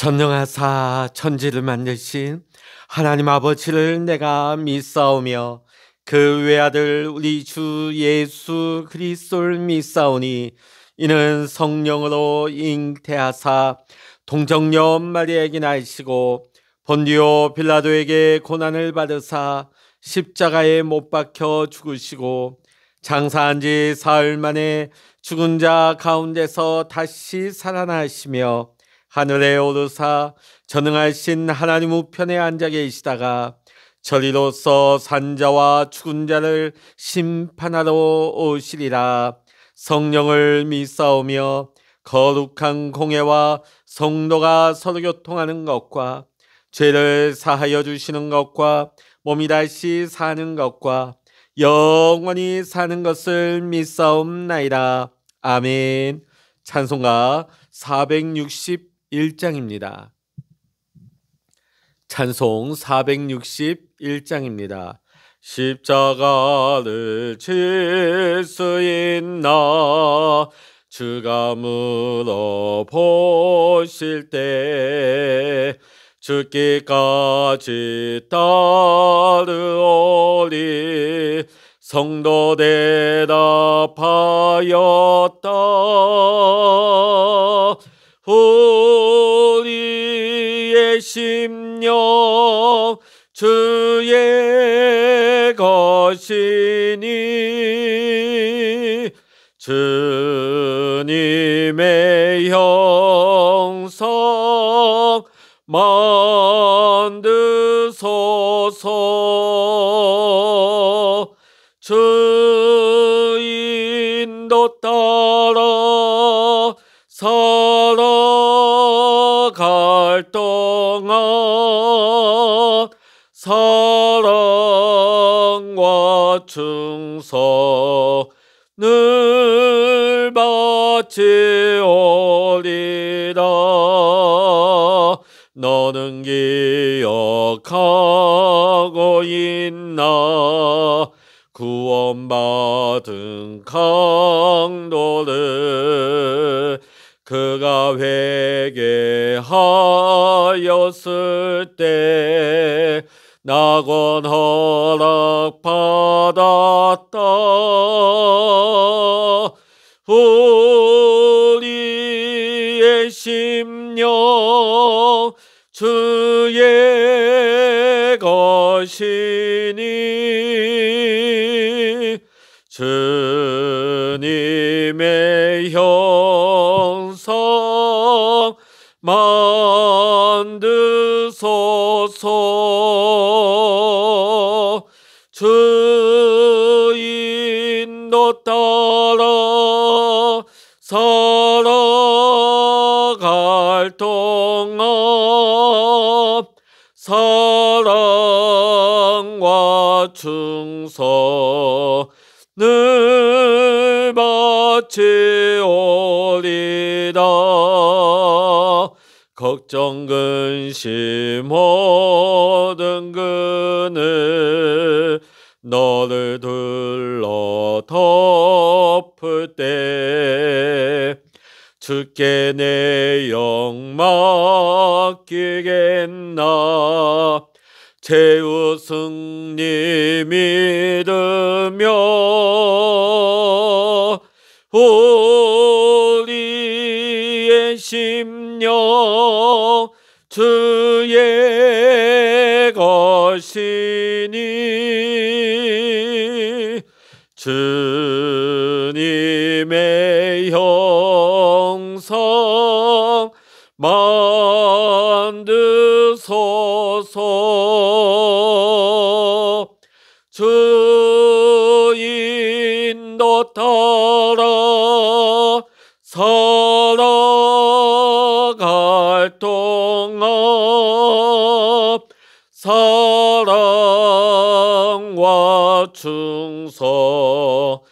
전능하사 천지를 만드신 하나님 아버지를 내가 믿사오며 그 외아들 우리 주 예수 그리스도를 믿사오니 이는 성령으로 잉태하사 동정녀 마리아에게 나시고 본디오 빌라도에게 고난을 받으사 십자가에 못 박혀 죽으시고 장사한 지 사흘 만에 죽은 자 가운데서 다시 살아나시며 하늘에 오르사 전능하신 하나님 우편에 앉아 계시다가 저리로서 산자와 죽은 자를 심판하러 오시리라. 성령을 믿사오며 거룩한 공회와 성도가 서로 교통하는 것과 죄를 사하여 주시는 것과 몸이 다시 사는 것과 영원히 사는 것을 믿사옵나이다. 아멘. 찬송가 461장입니다. 찬송 461장입니다. 십자가를 질 수 있나 주가 물어보실 때 죽기까지 따르오리. 성도 대답하였다. 우리의 심령 주의 것이니 주님의 형상 만드소서. 주인도 따라 살아갈 동안 사랑과 충성을 바치오리라. 너는 기억하고 있나 구원받은 강도를 그가 회개하였을 때 낙원 허락받았다. 우리의 심령 주의 것이니 주님의 형상 만드소서. 주인도 따라 살아갈 동안 사랑과 충성을 바치오리라. 걱정 근심 모든 그늘 너를 둘러 덮을 때 주께 내 영 맡기겠나. 최후 승리 믿으며 우리의 심령 주의 것이니 주님의 형상 만드소서. 주인도 따라 살아갈 동안 사랑과 충성을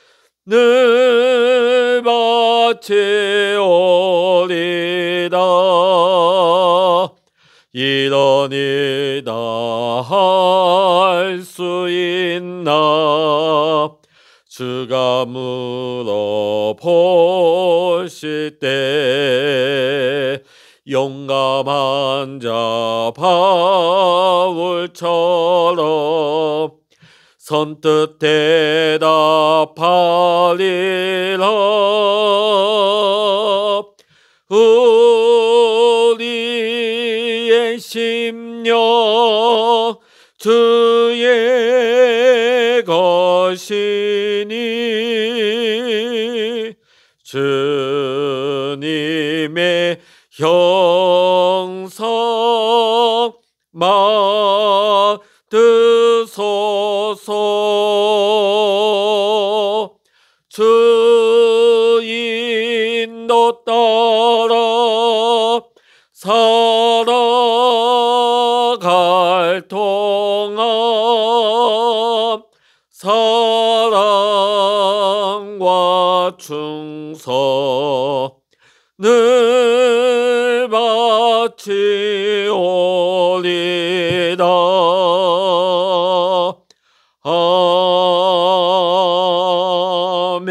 바치오리라. 이러니 다 할 수 있나 주가 물어보실 때 용감한 자 바울처럼 선뜻 대답하리라. 우리의 심령 주의 것이니 주님의 형상 맡으소서. 주 인도 따라 살아갈 동안 사랑과 충성을 바치오리다. 아멘.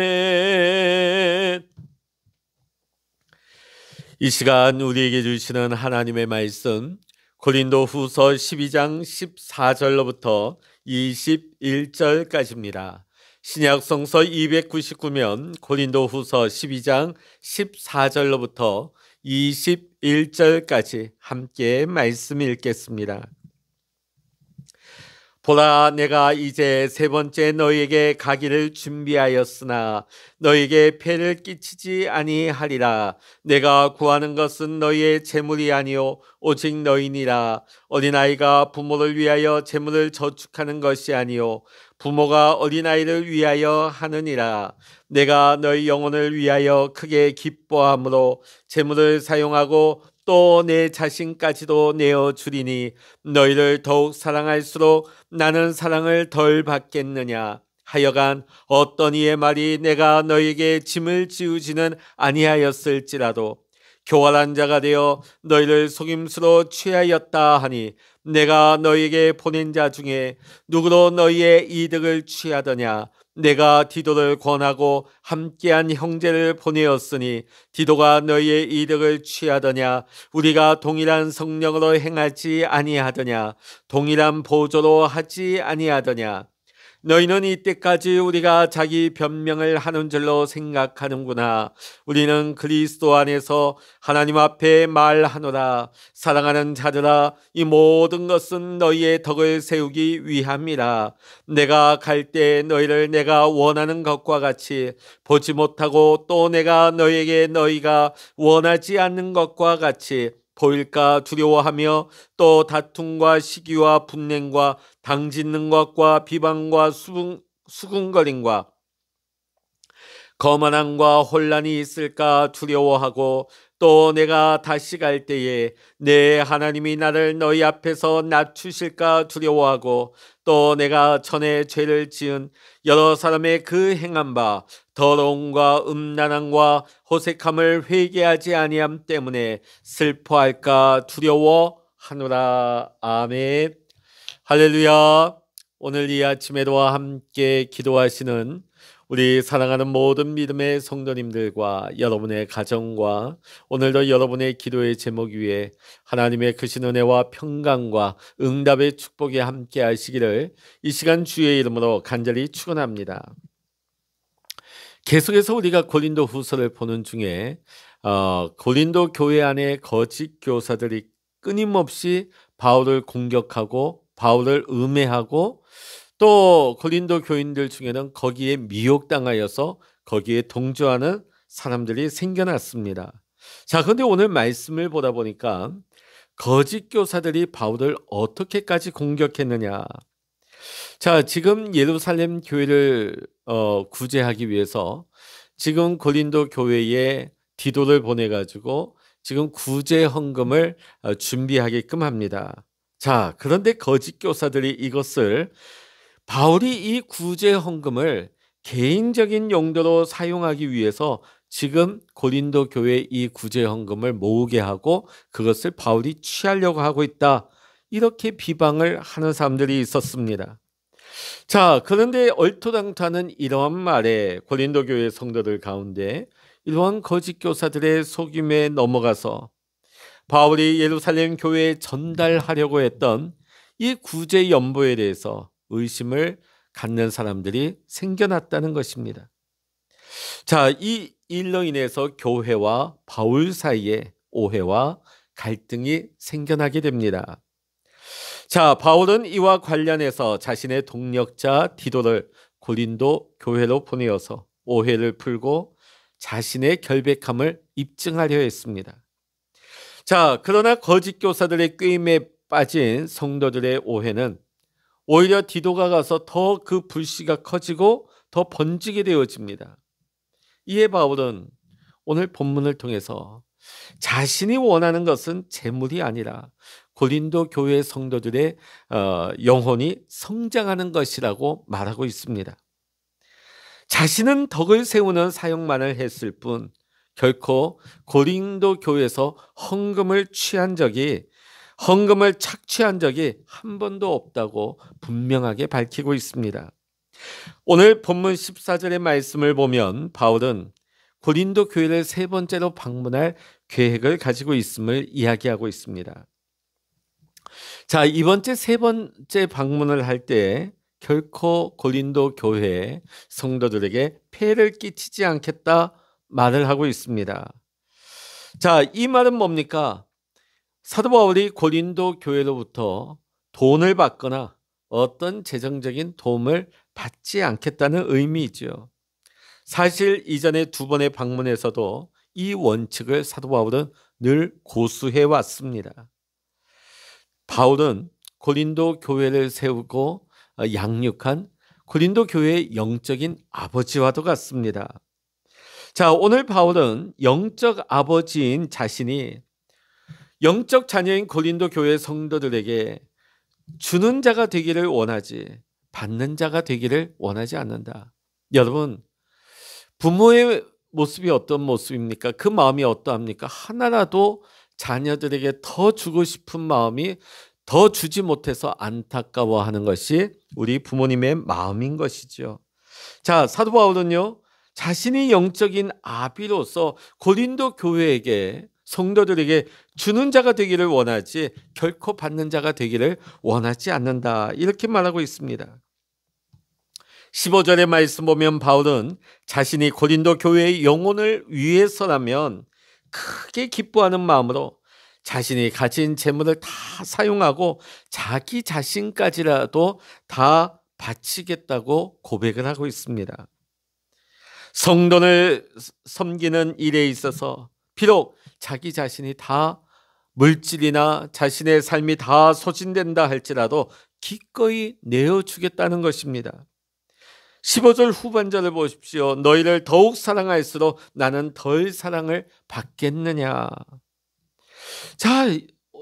이 시간 우리에게 주시는 하나님의 말씀, 고린도후서 12장 14절로부터 21절까지입니다. 신약성서 299면 고린도후서 12장 14절로부터 21절까지 함께 말씀 읽겠습니다. 보라, 내가 이제 세 번째 너희에게 가기를 준비하였으나 너희에게 폐를 끼치지 아니하리라. 내가 구하는 것은 너희의 재물이 아니요 오직 너희니라. 어린아이가 부모를 위하여 재물을 저축하는 것이 아니요 부모가 어린아이를 위하여 하느니라. 내가 너희 영혼을 위하여 크게 기뻐함으로 재물을 사용하고 또 내 자신까지도 내어주리니 너희를 더욱 사랑할수록 나는 사랑을 덜 받겠느냐. 하여간 어떤 이의 말이 내가 너희에게 짐을 지우지는 아니하였을지라도 교활한 자가 되어 너희를 속임수로 취하였다 하니 내가 너희에게 보낸 자 중에 누구로 너희의 이득을 취하더냐. 내가 디도를 권하고 함께한 형제를 보내었으니 디도가 너희의 이득을 취하더냐. 우리가 동일한 성령으로 행하지 아니하더냐. 동일한 보조로 하지 아니하더냐. 너희는 이때까지 우리가 자기 변명을 하는 줄로 생각하는구나. 우리는 그리스도 안에서 하나님 앞에 말하노라. 사랑하는 자들아, 이 모든 것은 너희의 덕을 세우기 위함이라. 내가 갈 때 너희를 내가 원하는 것과 같이 보지 못하고 또 내가 너희에게 너희가 원하지 않는 것과 같이 보일까 두려워하며 또 다툼과 시기와 분냉과 당짓는 것과 비방과 수군거림과 거만함과 혼란이 있을까 두려워하고 또 내가 다시 갈 때에 내 하나님이 나를 너희 앞에서 낮추실까 두려워하고 또 내가 전에 죄를 지은 여러 사람의 그 행한 바 더러움과 음란함과 호색함을 회개하지 아니함 때문에 슬퍼할까 두려워하노라. 아멘. 할렐루야. 오늘 이 아침에도 함께 기도하시는 우리 사랑하는 모든 믿음의 성도님들과 여러분의 가정과 오늘도 여러분의 기도의 제목 위에 하나님의 크신 은혜와 평강과 응답의 축복이 함께 하시기를 이 시간 주의 이름으로 간절히 축원합니다. 계속해서 우리가 고린도 후서를 보는 중에 고린도 교회 안에 거짓 교사들이 끊임없이 바울을 공격하고 바울을 음해하고 또 고린도 교인들 중에는 거기에 미혹당하여서 거기에 동조하는 사람들이 생겨났습니다. 자, 그런데 오늘 말씀을 보다 보니까 거짓 교사들이 바울을 어떻게까지 공격했느냐. 자, 지금 예루살렘 교회를 구제하기 위해서 지금 고린도 교회에 디도를 보내가지고 지금 구제 헌금을 준비하게끔 합니다. 자, 그런데 거짓 교사들이 이것을 바울이 이 구제 헌금을 개인적인 용도로 사용하기 위해서 지금 고린도 교회에 이 구제 헌금을 모으게 하고 그것을 바울이 취하려고 하고 있다. 이렇게 비방을 하는 사람들이 있었습니다. 자, 그런데 얼토당토하는 이러한 말에 고린도 교회 성도들 가운데 이러한 거짓 교사들의 속임에 넘어가서 바울이 예루살렘 교회에 전달하려고 했던 이 구제 연보에 대해서 의심을 갖는 사람들이 생겨났다는 것입니다. 자, 이 일로 인해서 교회와 바울 사이에 오해와 갈등이 생겨나게 됩니다. 자, 바울은 이와 관련해서 자신의 동력자 디도를 고린도 교회로 보내어서 오해를 풀고 자신의 결백함을 입증하려 했습니다. 자, 그러나 거짓 교사들의 꾀임에 빠진 성도들의 오해는 오히려 디도가 가서 더 그 불씨가 커지고 더 번지게 되어집니다. 이에 바울은 오늘 본문을 통해서 자신이 원하는 것은 재물이 아니라 고린도 교회 성도들의 영혼이 성장하는 것이라고 말하고 있습니다. 자신은 덕을 세우는 사역만을 했을 뿐 결코 고린도 교회에서 헌금을 착취한 적이 한 번도 없다고 분명하게 밝히고 있습니다. 오늘 본문 14절의 말씀을 보면 바울은 고린도 교회를 세 번째로 방문할 계획을 가지고 있음을 이야기하고 있습니다. 자, 이번째 세 번째 방문을 할 때 결코 고린도 교회 성도들에게 폐해를 끼치지 않겠다 말을 하고 있습니다. 자, 이 말은 뭡니까? 사도 바울이 고린도 교회로부터 돈을 받거나 어떤 재정적인 도움을 받지 않겠다는 의미이죠. 사실 이전에 두 번의 방문에서도 이 원칙을 사도 바울은 늘 고수해 왔습니다. 바울은 고린도 교회를 세우고 양육한 고린도 교회의 영적인 아버지와도 같습니다. 자, 오늘 바울은 영적 아버지인 자신이 영적 자녀인 고린도 교회 성도들에게 주는 자가 되기를 원하지 받는 자가 되기를 원하지 않는다. 여러분, 부모의 모습이 어떤 모습입니까? 그 마음이 어떠합니까? 하나라도 자녀들에게 더 주고 싶은 마음이 더 주지 못해서 안타까워하는 것이 우리 부모님의 마음인 것이죠. 자, 사도 바울은요, 자신이 영적인 아비로서 고린도 교회에게 성도들에게 주는 자가 되기를 원하지 결코 받는 자가 되기를 원하지 않는다. 이렇게 말하고 있습니다. 15절의 말씀 보면 바울은 자신이 고린도 교회의 영혼을 위해서라면 크게 기뻐하는 마음으로 자신이 가진 재물을 다 사용하고 자기 자신까지라도 다 바치겠다고 고백을 하고 있습니다. 성도를 섬기는 일에 있어서 비록 자기 자신이 다 물질이나 자신의 삶이 다 소진된다 할지라도 기꺼이 내어주겠다는 것입니다. 15절 후반절을 보십시오. 너희를 더욱 사랑할수록 나는 덜 사랑을 받겠느냐. 자,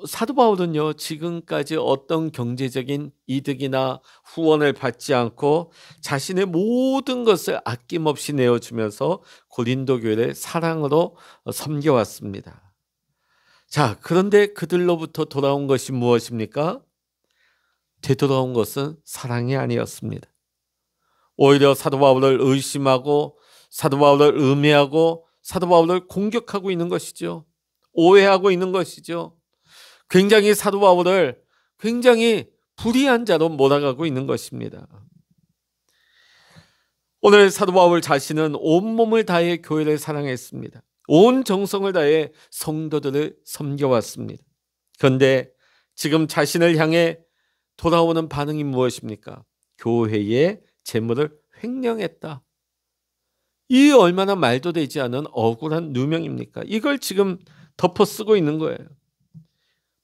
사도 바울은요, 지금까지 어떤 경제적인 이득이나 후원을 받지 않고 자신의 모든 것을 아낌없이 내어주면서 고린도 교회를 사랑으로 섬겨왔습니다. 자, 그런데 그들로부터 돌아온 것이 무엇입니까? 되돌아온 것은 사랑이 아니었습니다. 오히려 사도 바울을 의심하고 사도 바울을 음해하고 사도 바울을 공격하고 있는 것이죠. 오해하고 있는 것이죠. 굉장히 사도 바울을 굉장히 불의한 자로 몰아가고 있는 것입니다. 오늘 사도 바울 자신은 온몸을 다해 교회를 사랑했습니다. 온 정성을 다해 성도들을 섬겨왔습니다. 그런데 지금 자신을 향해 돌아오는 반응이 무엇입니까? 교회의 재물을 횡령했다. 이 얼마나 말도 되지 않은 억울한 누명입니까? 이걸 지금 덮어쓰고 있는 거예요.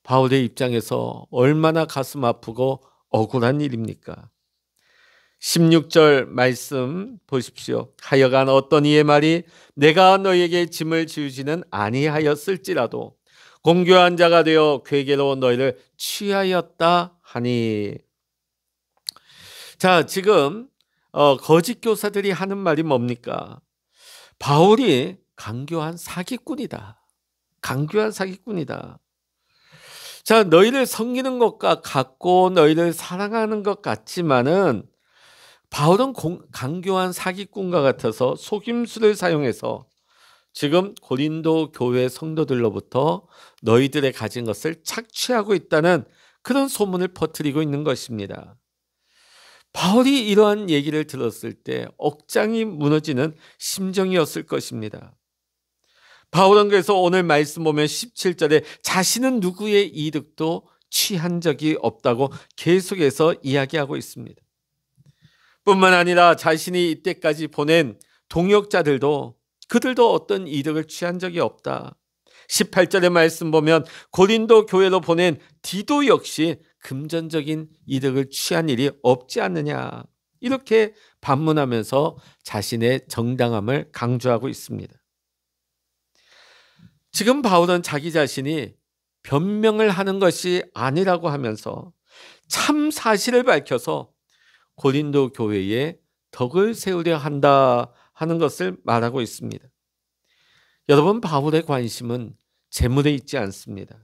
바울의 입장에서 얼마나 가슴 아프고 억울한 일입니까? 16절 말씀 보십시오. 하여간 어떤 이의 말이 내가 너에게 짐을 지우지는 아니하였을지라도 공교한 자가 되어 괴계로 너희를 취하였다 하니. 자, 지금 거짓 교사들이 하는 말이 뭡니까? 바울이 강교한 사기꾼이다. 강교한 사기꾼이다. 자, 너희를 섬기는 것과 같고 너희를 사랑하는 것 같지만은 바울은 강교한 사기꾼과 같아서 속임수를 사용해서 지금 고린도 교회 성도들로부터 너희들의 가진 것을 착취하고 있다는 그런 소문을 퍼뜨리고 있는 것입니다. 바울이 이러한 얘기를 들었을 때 억장이 무너지는 심정이었을 것입니다. 바울은 그래서 오늘 말씀 보면 17절에 자신은 누구의 이득도 취한 적이 없다고 계속해서 이야기하고 있습니다. 뿐만 아니라 자신이 이때까지 보낸 동역자들도 그들도 어떤 이득을 취한 적이 없다. 18절의 말씀 보면 고린도 교회로 보낸 디도 역시 금전적인 이득을 취한 일이 없지 않느냐, 이렇게 반문하면서 자신의 정당함을 강조하고 있습니다. 지금 바울은 자기 자신이 변명을 하는 것이 아니라고 하면서 참 사실을 밝혀서 고린도 교회에 덕을 세우려 한다 하는 것을 말하고 있습니다. 여러분, 바울의 관심은 재물에 있지 않습니다.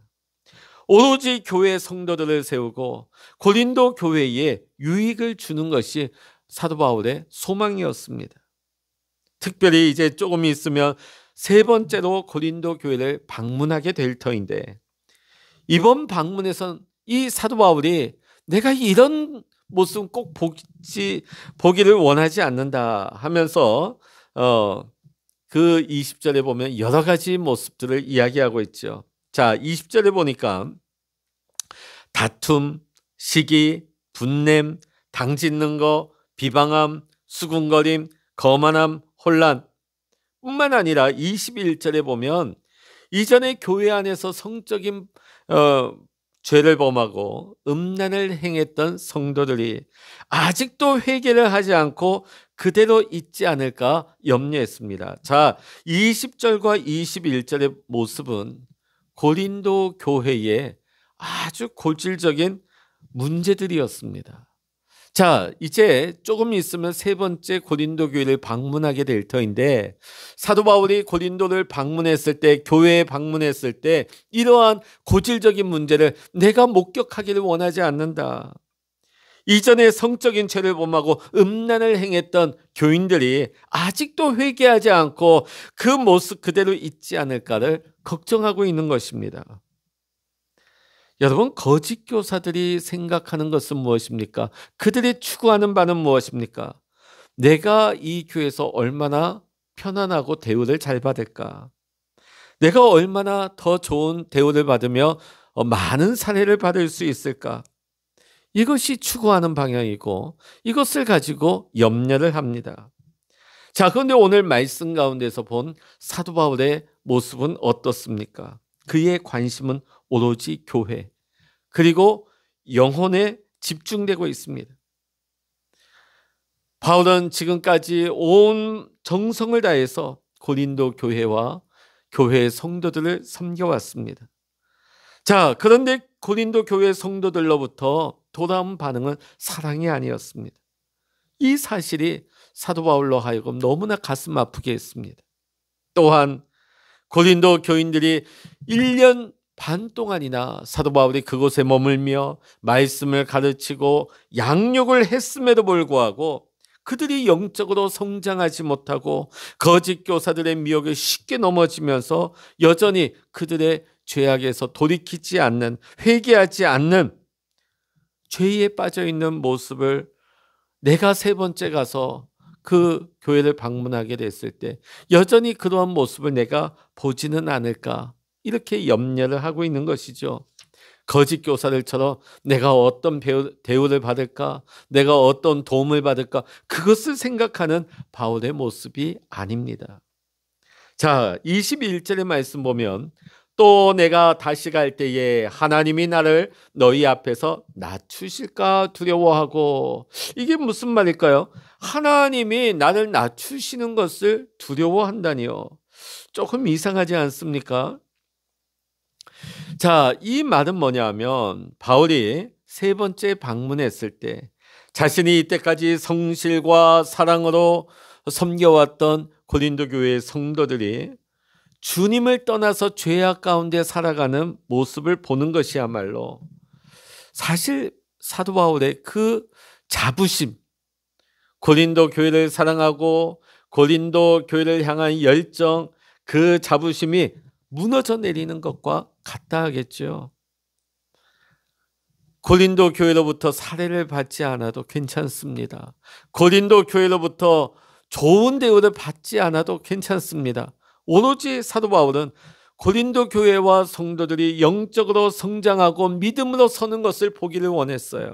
오로지 교회 성도들을 세우고 고린도 교회에 유익을 주는 것이 사도 바울의 소망이었습니다. 특별히 이제 조금 있으면 세 번째로 고린도 교회를 방문하게 될 터인데, 이번 방문에선 이 사도 바울이 내가 이런 모습 꼭 보기를 원하지 않는다 하면서 그 20절에 보면 여러 가지 모습들을 이야기하고 있죠. 자, 20절에 보니까 다툼, 시기, 분냄, 당짓는 거, 비방함, 수군거림, 거만함, 혼란 뿐만 아니라 21절에 보면 이전에 교회 안에서 성적인 죄를 범하고 음란을 행했던 성도들이 아직도 회개를 하지 않고 그대로 있지 않을까 염려했습니다. 자, 20절과 21절의 모습은 고린도 교회의 아주 골질적인 문제들이었습니다. 자, 이제 조금 있으면 세 번째 고린도 교회를 방문하게 될 터인데, 사도 바울이 고린도를 방문했을 때, 교회에 방문했을 때 이러한 고질적인 문제를 내가 목격하기를 원하지 않는다. 이전에 성적인 죄를 범하고 음란을 행했던 교인들이 아직도 회개하지 않고 그 모습 그대로 있지 않을까를 걱정하고 있는 것입니다. 여러분, 거짓 교사들이 생각하는 것은 무엇입니까? 그들이 추구하는 바는 무엇입니까? 내가 이 교회에서 얼마나 편안하고 대우를 잘 받을까? 내가 얼마나 더 좋은 대우를 받으며 많은 사례를 받을 수 있을까? 이것이 추구하는 방향이고 이것을 가지고 염려를 합니다. 자, 그런데 오늘 말씀 가운데서 본 사도 바울의 모습은 어떻습니까? 그의 관심은 오로지 교회, 그리고 영혼에 집중되고 있습니다. 바울은 지금까지 온 정성을 다해서 고린도 교회와 교회의 성도들을 섬겨왔습니다. 자, 그런데 고린도 교회 성도들로부터 돌아온 반응은 사랑이 아니었습니다. 이 사실이 사도 바울로 하여금 너무나 가슴 아프게 했습니다. 또한 고린도 교인들이 1년 반 동안이나 사도 바울이 그곳에 머물며 말씀을 가르치고 양육을 했음에도 불구하고 그들이 영적으로 성장하지 못하고 거짓 교사들의 미혹에 쉽게 넘어지면서 여전히 그들의 죄악에서 돌이키지 않는, 회개하지 않는 죄에 빠져 있는 모습을 내가 세 번째 가서 그 교회를 방문하게 됐을 때 여전히 그러한 모습을 내가 보지는 않을까, 이렇게 염려를 하고 있는 것이죠. 거짓 교사들처럼 내가 어떤 대우를 받을까, 내가 어떤 도움을 받을까, 그것을 생각하는 바울의 모습이 아닙니다. 자, 21절의 말씀 보면 또 내가 다시 갈 때에 하나님이 나를 너희 앞에서 낮추실까 두려워하고, 이게 무슨 말일까요? 하나님이 나를 낮추시는 것을 두려워한다니요. 조금 이상하지 않습니까? 자, 이 말은 뭐냐면 바울이 세 번째 방문했을 때 자신이 이때까지 성실과 사랑으로 섬겨왔던 고린도 교회의 성도들이 주님을 떠나서 죄악 가운데 살아가는 모습을 보는 것이야말로 사실 사도 바울의 그 자부심, 고린도 교회를 사랑하고 고린도 교회를 향한 열정, 그 자부심이 무너져 내리는 것과 같다 하겠죠. 고린도 교회로부터 사례를 받지 않아도 괜찮습니다. 고린도 교회로부터 좋은 대우를 받지 않아도 괜찮습니다. 오로지 사도 바울은 고린도 교회와 성도들이 영적으로 성장하고 믿음으로 서는 것을 보기를 원했어요.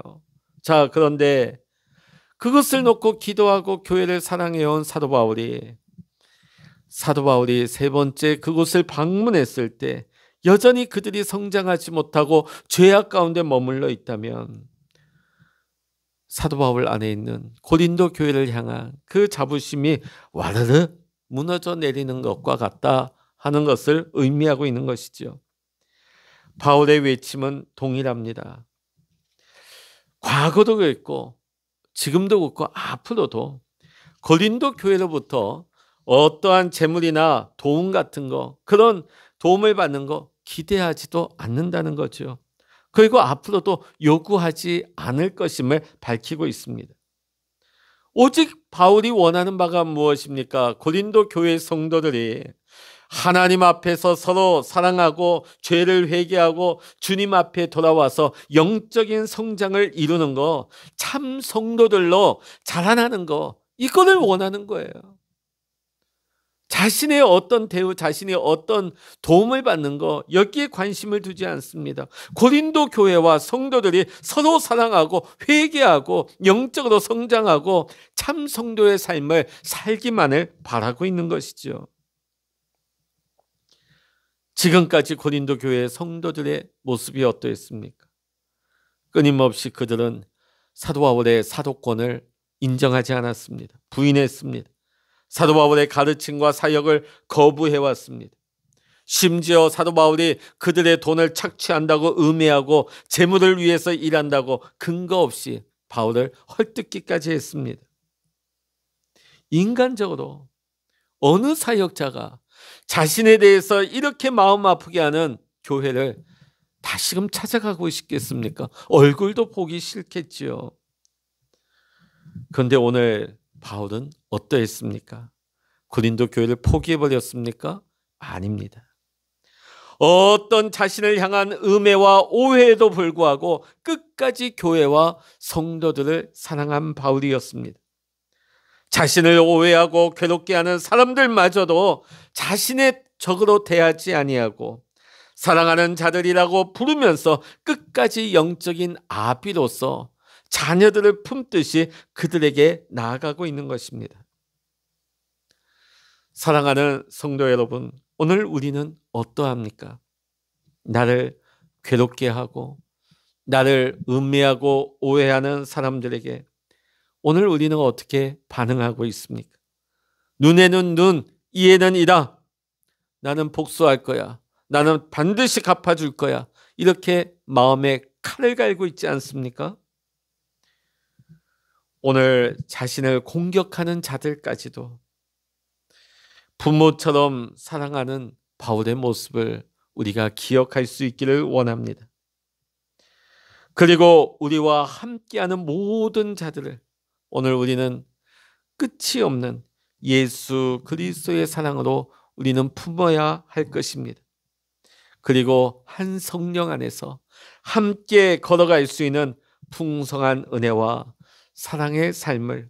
자, 그런데 그것을 놓고 기도하고 교회를 사랑해온 사도 바울이 세 번째 그곳을 방문했을 때 여전히 그들이 성장하지 못하고 죄악 가운데 머물러 있다면 사도 바울 안에 있는 고린도 교회를 향한 그 자부심이 와르르 무너져 내리는 것과 같다 하는 것을 의미하고 있는 것이죠. 바울의 외침은 동일합니다. 과거도 그랬고 지금도 그렇고 앞으로도 고린도 교회로부터 어떠한 재물이나 도움 같은 거, 그런 도움을 받는 거 기대하지도 않는다는 거죠. 그리고 앞으로도 요구하지 않을 것임을 밝히고 있습니다. 오직 바울이 원하는 바가 무엇입니까? 고린도 교회 성도들이 하나님 앞에서 서로 사랑하고 죄를 회개하고 주님 앞에 돌아와서 영적인 성장을 이루는 거, 참 성도들로 자라나는 거, 이거를 원하는 거예요. 자신의 어떤 대우, 자신이 어떤 도움을 받는 거, 여기에 관심을 두지 않습니다. 고린도 교회와 성도들이 서로 사랑하고 회개하고 영적으로 성장하고 참 성도의 삶을 살기만을 바라고 있는 것이죠. 지금까지 고린도 교회의 성도들의 모습이 어떠했습니까? 끊임없이 그들은 사도 바울의 사도권을 인정하지 않았습니다. 부인했습니다. 사도 바울의 가르침과 사역을 거부해왔습니다. 심지어 사도 바울이 그들의 돈을 착취한다고 음해하고 재물을 위해서 일한다고 근거 없이 바울을 헐뜯기까지 했습니다. 인간적으로 어느 사역자가 자신에 대해서 이렇게 마음 아프게 하는 교회를 다시금 찾아가고 싶겠습니까? 얼굴도 보기 싫겠지요. 그런데 오늘 바울은 어떠했습니까? 고린도 교회를 포기해버렸습니까? 아닙니다. 어떤 자신을 향한 음해와 오해에도 불구하고 끝까지 교회와 성도들을 사랑한 바울이었습니다. 자신을 오해하고 괴롭게 하는 사람들마저도 자신의 적으로 대하지 아니하고 사랑하는 자들이라고 부르면서 끝까지 영적인 아비로서 자녀들을 품듯이 그들에게 나아가고 있는 것입니다. 사랑하는 성도 여러분, 오늘 우리는 어떠합니까? 나를 괴롭게 하고 나를 음해하고 오해하는 사람들에게 오늘 우리는 어떻게 반응하고 있습니까? 눈에는 눈, 이에는 이다. 나는 복수할 거야. 나는 반드시 갚아줄 거야. 이렇게 마음에 칼을 갈고 있지 않습니까? 오늘 자신을 공격하는 자들까지도 부모처럼 사랑하는 바울의 모습을 우리가 기억할 수 있기를 원합니다. 그리고 우리와 함께하는 모든 자들을 오늘 우리는 끝이 없는 예수 그리스도의 사랑으로 우리는 품어야 할 것입니다. 그리고 한 성령 안에서 함께 걸어갈 수 있는 풍성한 은혜와 사랑의 삶을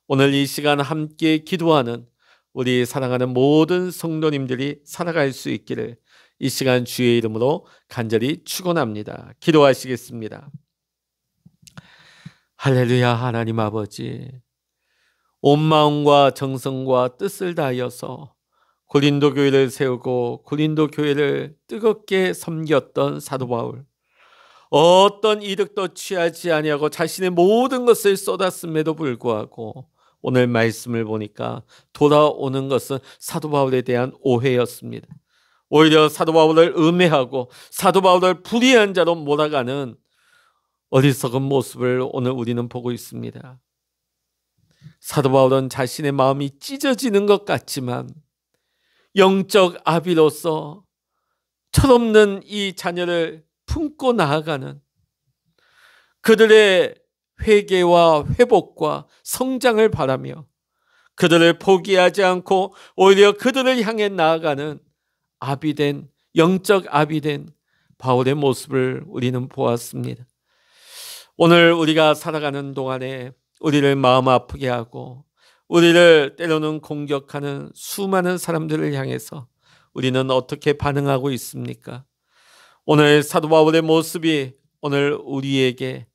오늘 이 시간 함께 기도하는 우리 사랑하는 모든 성도님들이 살아갈 수 있기를 이 시간 주의 이름으로 간절히 축원합니다. 기도하시겠습니다. 할렐루야. 하나님 아버지, 온 마음과 정성과 뜻을 다하여서 고린도 교회를 세우고 고린도 교회를 뜨겁게 섬겼던 사도 바울, 어떤 이득도 취하지 아니하고 자신의 모든 것을 쏟았음에도 불구하고 오늘 말씀을 보니까 돌아오는 것은 사도 바울에 대한 오해였습니다. 오히려 사도 바울을 음해하고 사도 바울을 불의한 자로 몰아가는 어리석은 모습을 오늘 우리는 보고 있습니다. 사도 바울은 자신의 마음이 찢어지는 것 같지만 영적 아비로서 철없는 이 자녀를 품고 나아가는 그들의 회개와 회복과 성장을 바라며 그들을 포기하지 않고 오히려 그들을 향해 나아가는 아비된, 영적 아비된 바울의 모습을 우리는 보았습니다. 오늘 우리가 살아가는 동안에 우리를 마음 아프게 하고 우리를 때로는 공격하는 수많은 사람들을 향해서 우리는 어떻게 반응하고 있습니까? 오늘 사도 바울의 모습이 오늘 우리에게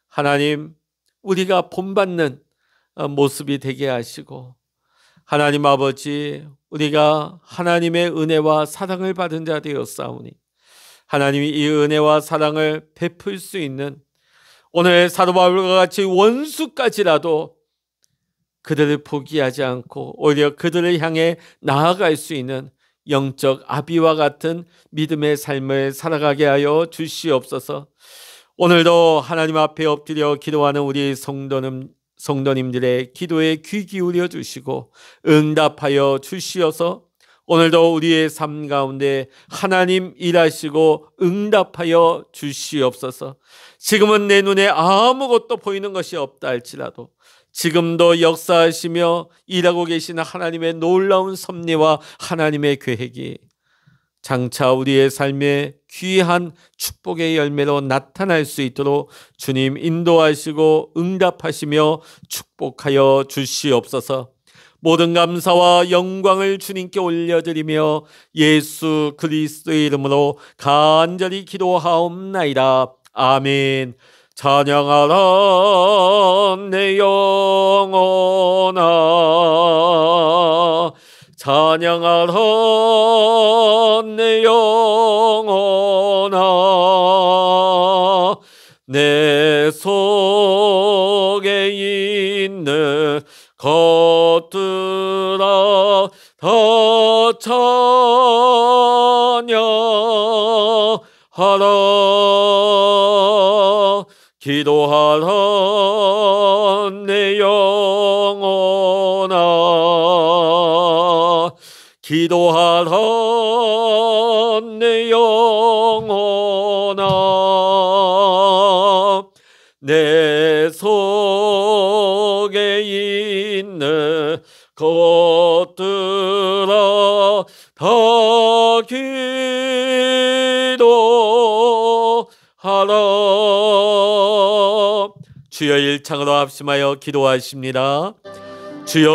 하나님, 우리가 본받는 모습이 되게 하시고, 하나님 아버지, 우리가 하나님의 은혜와 사랑을 받은 자 되었사오니 하나님이 이 은혜와 사랑을 베풀 수 있는 오늘 사도 바울과 같이 원수까지라도 그들을 포기하지 않고 오히려 그들을 향해 나아갈 수 있는 영적 아비와 같은 믿음의 삶을 살아가게 하여 주시옵소서. 오늘도 하나님 앞에 엎드려 기도하는 우리 성도님들의 기도에 귀 기울여 주시고 응답하여 주시어서 오늘도 우리의 삶 가운데 하나님 일하시고 응답하여 주시옵소서. 지금은 내 눈에 아무것도 보이는 것이 없다 할지라도 지금도 역사하시며 일하고 계신 하나님의 놀라운 섭리와 하나님의 계획이 장차 우리의 삶에 귀한 축복의 열매로 나타날 수 있도록 주님 인도하시고 응답하시며 축복하여 주시옵소서. 모든 감사와 영광을 주님께 올려드리며 예수 그리스도의 이름으로 간절히 기도하옵나이다. 아멘. 찬양하라 내 영혼아, 찬양하라 내 영혼아, 내 속에 있는 것들아 다 찬양하라. 기도하라 내 영혼아, 기도하라 내 영혼아, 내 속에 있는 것들아 다 기도하라. 주여 일창으로 합심하여 기도하십니다. 주여